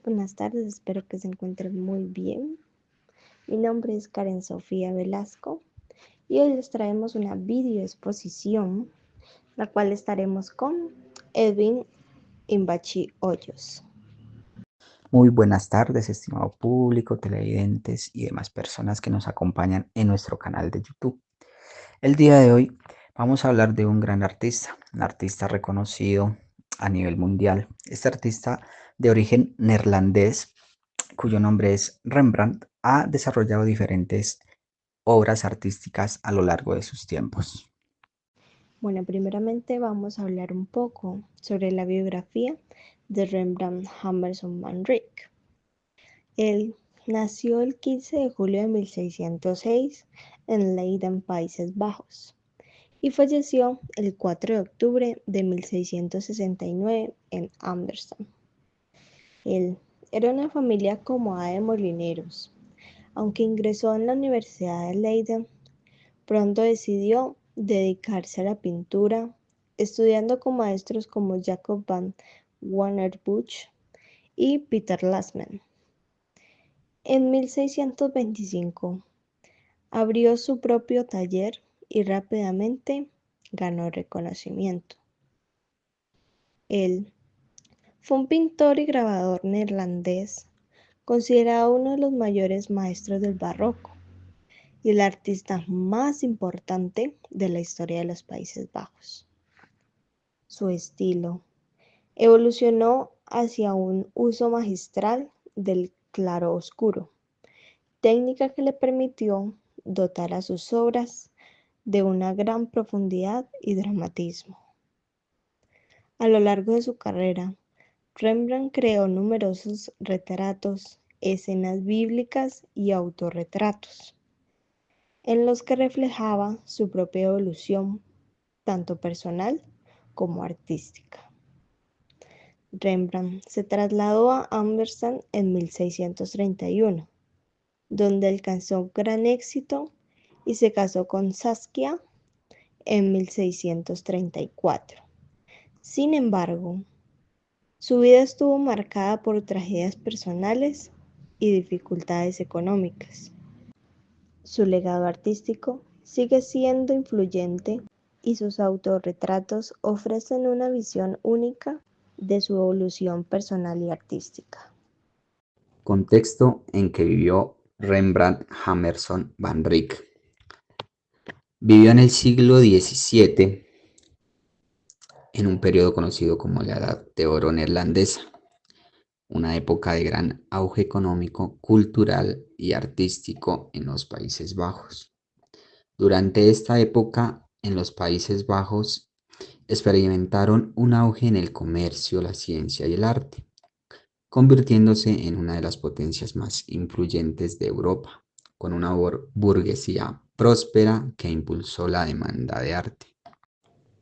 buenas tardes, espero que se encuentren muy bien. Mi nombre es Karen Sofía Velasco y hoy les traemos una video exposición, la cual estaremos con Edwin Imbachi Hoyos. Muy buenas tardes, estimado público, televidentes y demás personas que nos acompañan en nuestro canal de YouTube. El día de hoy vamos a hablar de un gran artista, un artista reconocido a nivel mundial. Este artista de origen neerlandés, cuyo nombre es Rembrandt, ha desarrollado diferentes obras artísticas a lo largo de sus tiempos. Bueno, primeramente vamos a hablar un poco sobre la biografía de Rembrandt Hammerson van Rijk. Él nació el 15 de julio de 1606 en Leiden, Países Bajos, y falleció el 4 de octubre de 1669 en Amsterdam. Él era una familia acomodada de molineros. Aunque ingresó en la Universidad de Leiden, pronto decidió dedicarse a la pintura, estudiando con maestros como Jacob van Wannerbuch y Peter Lassmann. En 1625 abrió su propio taller y rápidamente ganó reconocimiento. Él fue un pintor y grabador neerlandés, considerado uno de los mayores maestros del barroco y el artista más importante de la historia de los Países Bajos. Su estilo evolucionó hacia un uso magistral del claroscuro, técnica que le permitió dotar a sus obras de una gran profundidad y dramatismo. A lo largo de su carrera, Rembrandt creó numerosos retratos, escenas bíblicas y autorretratos, en los que reflejaba su propia evolución, tanto personal como artística. Rembrandt se trasladó a Amsterdam en 1631, donde alcanzó gran éxito y se casó con Saskia en 1634. Sin embargo, su vida estuvo marcada por tragedias personales y dificultades económicas. Su legado artístico sigue siendo influyente y sus autorretratos ofrecen una visión única de su evolución personal y artística. Contexto en que vivió Rembrandt Hammerson van Rijk. Vivió en el siglo XVII, en un periodo conocido como la Edad de Oro neerlandesa, una época de gran auge económico, cultural y artístico en los Países Bajos. Durante esta época, en los Países Bajos, experimentaron un auge en el comercio, la ciencia y el arte, convirtiéndose en una de las potencias más influyentes de Europa, con una burguesía próspera que impulsó la demanda de arte.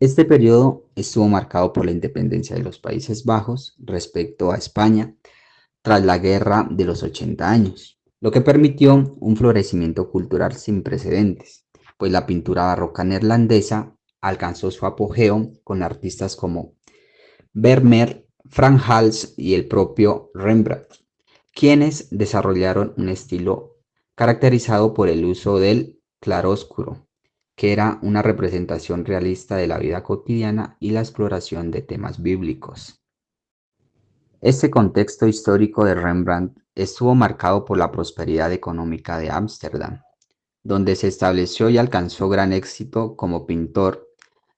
Este periodo estuvo marcado por la independencia de los Países Bajos respecto a España tras la Guerra de los 80 años, lo que permitió un florecimiento cultural sin precedentes, pues la pintura barroca neerlandesa alcanzó su apogeo con artistas como Vermeer, Frank Hals y el propio Rembrandt, quienes desarrollaron un estilo caracterizado por el uso del claroscuro, que era una representación realista de la vida cotidiana y la exploración de temas bíblicos. Este contexto histórico de Rembrandt estuvo marcado por la prosperidad económica de Ámsterdam, donde se estableció y alcanzó gran éxito como pintor.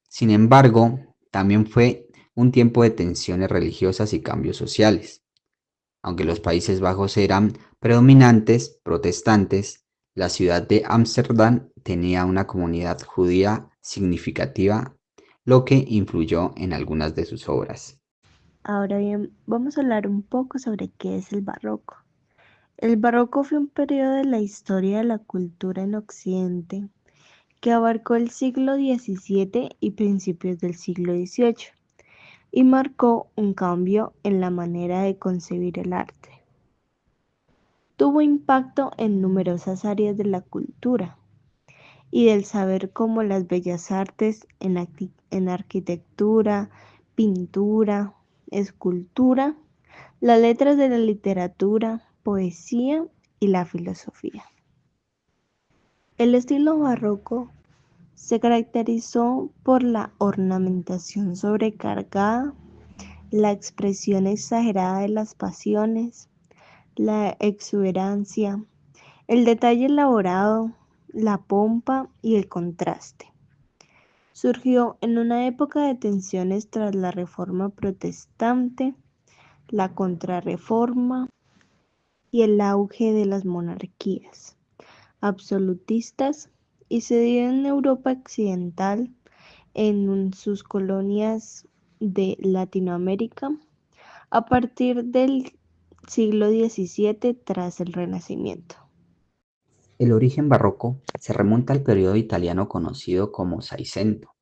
Sin embargo, también fue un tiempo de tensiones religiosas y cambios sociales. Aunque los Países Bajos eran predominantes protestantes, la ciudad de Ámsterdam tenía una comunidad judía significativa, lo que influyó en algunas de sus obras. Ahora bien, vamos a hablar un poco sobre qué es el barroco. El barroco fue un periodo de la historia de la cultura en Occidente que abarcó el siglo XVII y principios del siglo XVIII y marcó un cambio en la manera de concebir el arte. Tuvo impacto en numerosas áreas de la cultura y del saber como las bellas artes en arquitectura, pintura, escultura, las letras de la literatura, poesía y la filosofía. El estilo barroco se caracterizó por la ornamentación sobrecargada, la expresión exagerada de las pasiones, la exuberancia, el detalle elaborado, la pompa y el contraste. Surgió en una época de tensiones tras la Reforma Protestante, la Contrarreforma y el auge de las monarquías absolutistas y se dio en Europa occidental, en sus colonias de Latinoamérica, a partir del siglo XVII tras el Renacimiento. El origen barroco se remonta al periodo italiano conocido como Seicento,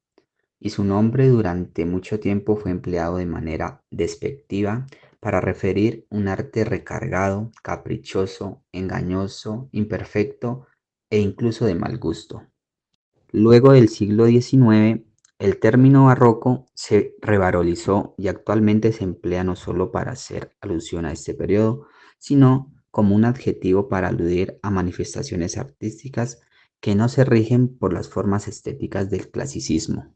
y su nombre durante mucho tiempo fue empleado de manera despectiva para referir un arte recargado, caprichoso, engañoso, imperfecto e incluso de mal gusto. Luego del siglo XIX, el término barroco se revalorizó y actualmente se emplea no solo para hacer alusión a este periodo, sino como un adjetivo para aludir a manifestaciones artísticas que no se rigen por las formas estéticas del clasicismo.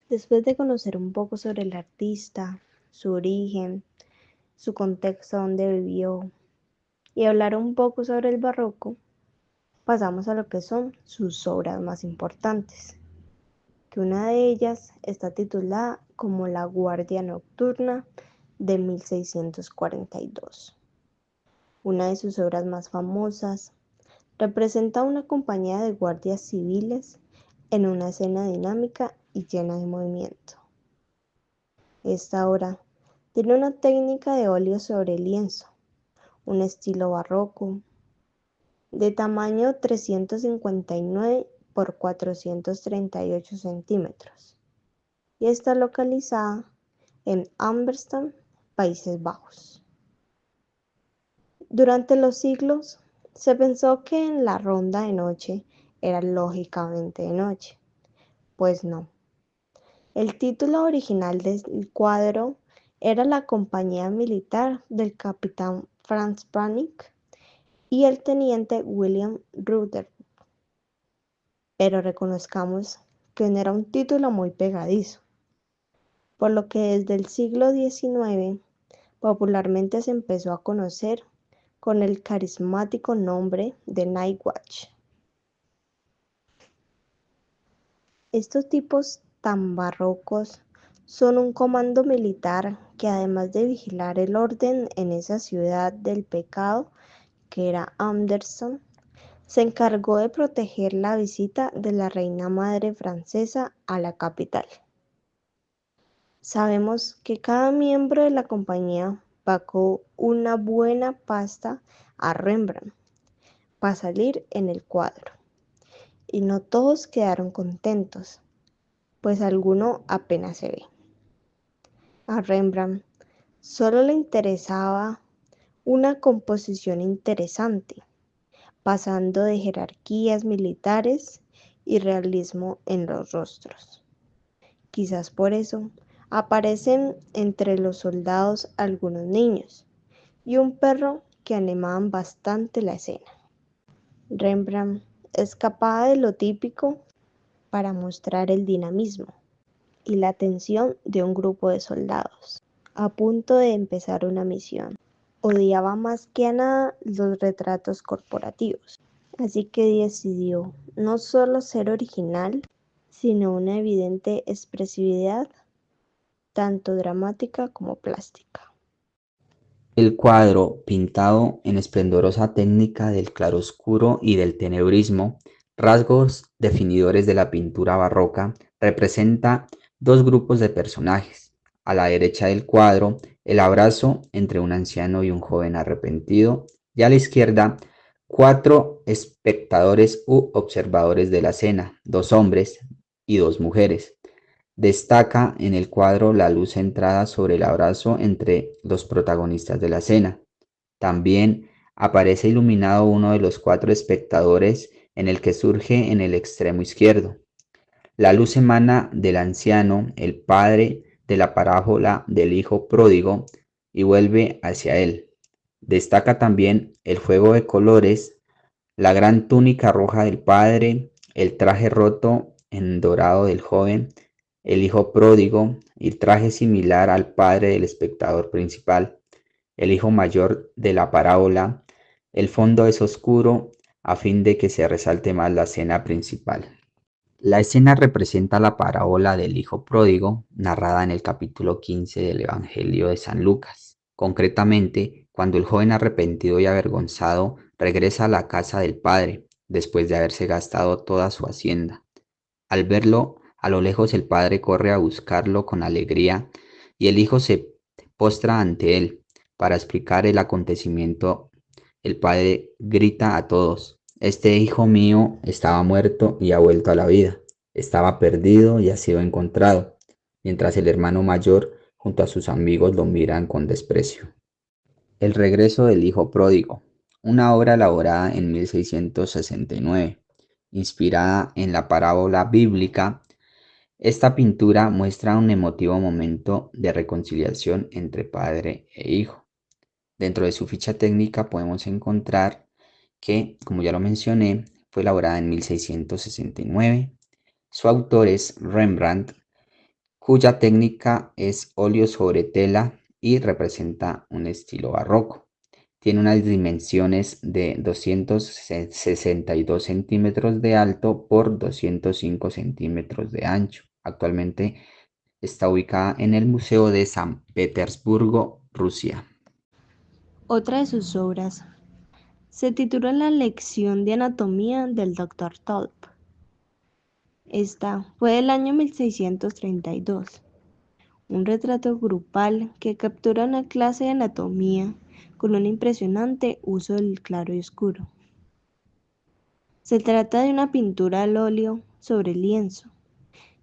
Después de conocer un poco sobre el artista, su origen, su contexto donde vivió y hablar un poco sobre el barroco, pasamos a lo que son sus obras más importantes, que una de ellas está titulada como La Guardia Nocturna de 1642. Una de sus obras más famosas representa una compañía de guardias civiles en una escena dinámica y llena de movimiento. Esta obra tiene una técnica de óleo sobre lienzo, un estilo barroco, de tamaño 359 por 438 centímetros y está localizada en Amsterdam, Países Bajos. Durante los siglos se pensó que en la ronda de noche era lógicamente de noche, pues no. El título original del cuadro era la compañía militar del capitán Franz Brannig y el teniente William Rutherford, pero reconozcamos que no era un título muy pegadizo, por lo que desde el siglo XIX popularmente se empezó a conocer con el carismático nombre de Night Watch. Estos tipos tan barrocos son un comando militar que además de vigilar el orden en esa ciudad del pecado que era Anderson, se encargó de proteger la visita de la reina madre francesa a la capital. Sabemos que cada miembro de la compañía pagó una buena pasta a Rembrandt para salir en el cuadro, y no todos quedaron contentos, pues alguno apenas se ve. A Rembrandt solo le interesaba una composición interesante, pasando de jerarquías militares y realismo en los rostros. Quizás por eso aparecen entre los soldados algunos niños y un perro que animaban bastante la escena. Rembrandt escapaba de lo típico para mostrar el dinamismo y la tensión de un grupo de soldados a punto de empezar una misión. Odiaba más que a nada los retratos corporativos, así que decidió no solo ser original, sino una evidente expresividad, tanto dramática como plástica. El cuadro, pintado en esplendorosa técnica del claroscuro y del tenebrismo, rasgos definidores de la pintura barroca, representa dos grupos de personajes. A la derecha del cuadro, el abrazo entre un anciano y un joven arrepentido, y a la izquierda, cuatro espectadores u observadores de la escena, dos hombres y dos mujeres. Destaca en el cuadro la luz centrada sobre el abrazo entre los protagonistas de la escena. También aparece iluminado uno de los cuatro espectadores en el que surge en el extremo izquierdo. La luz emana del anciano, el padre de la parábola del hijo pródigo, y vuelve hacia él. Destaca también el juego de colores, la gran túnica roja del padre, el traje roto en dorado del joven, el hijo pródigo y traje similar al padre del espectador principal, el hijo mayor de la parábola. El fondo es oscuro a fin de que se resalte más la escena principal. La escena representa la parábola del hijo pródigo, narrada en el capítulo 15 del Evangelio de San Lucas. Concretamente, cuando el joven arrepentido y avergonzado regresa a la casa del padre, después de haberse gastado toda su hacienda. Al verlo, a lo lejos el padre corre a buscarlo con alegría y el hijo se postra ante él. Para explicar el acontecimiento, el padre grita a todos: "Este hijo mío estaba muerto y ha vuelto a la vida. Estaba perdido y ha sido encontrado", mientras el hermano mayor junto a sus amigos lo miran con desprecio. El regreso del hijo pródigo, una obra elaborada en 1669, inspirada en la parábola bíblica. Esta pintura muestra un emotivo momento de reconciliación entre padre e hijo. Dentro de su ficha técnica podemos encontrar que, como ya lo mencioné, fue elaborada en 1669. Su autor es Rembrandt, cuya técnica es óleo sobre tela y representa un estilo barroco. Tiene unas dimensiones de 262 centímetros de alto por 205 centímetros de ancho. Actualmente está ubicada en el Museo de San Petersburgo, Rusia. Otra de sus obras se titula La lección de anatomía del Dr. Tulp. Esta fue del año 1632, un retrato grupal que captura una clase de anatomía con un impresionante uso del claro y oscuro. Se trata de una pintura al óleo sobre lienzo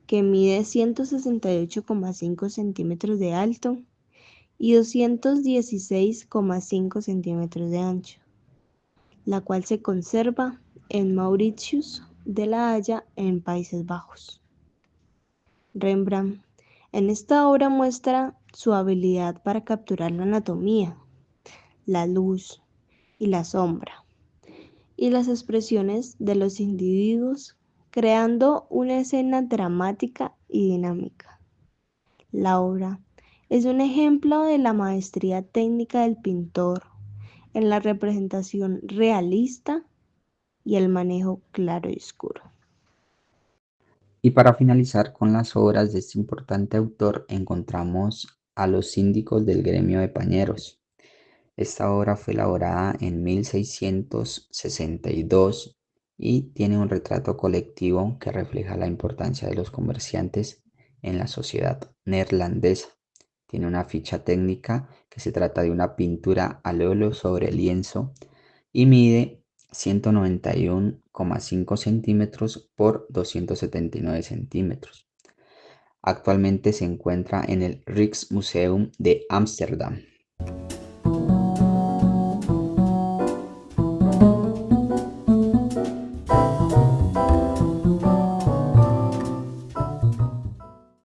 que mide 168,5 centímetros de alto y 216,5 centímetros de ancho, la cual se conserva en Mauritius de la Haya, en Países Bajos. Rembrandt en esta obra muestra su habilidad para capturar la anatomía, la luz y la sombra, y las expresiones de los individuos, creando una escena dramática y dinámica. La obra es un ejemplo de la maestría técnica del pintor en la representación realista y el manejo claro y oscuro. Y para finalizar con las obras de este importante autor, encontramos a Los síndicos del gremio de pañeros. Esta obra fue elaborada en 1662 y tiene un retrato colectivo que refleja la importancia de los comerciantes en la sociedad neerlandesa. Tiene una ficha técnica que se trata de una pintura al óleo sobre lienzo y mide 191,5 centímetros por 279 centímetros. Actualmente se encuentra en el Rijksmuseum de Ámsterdam.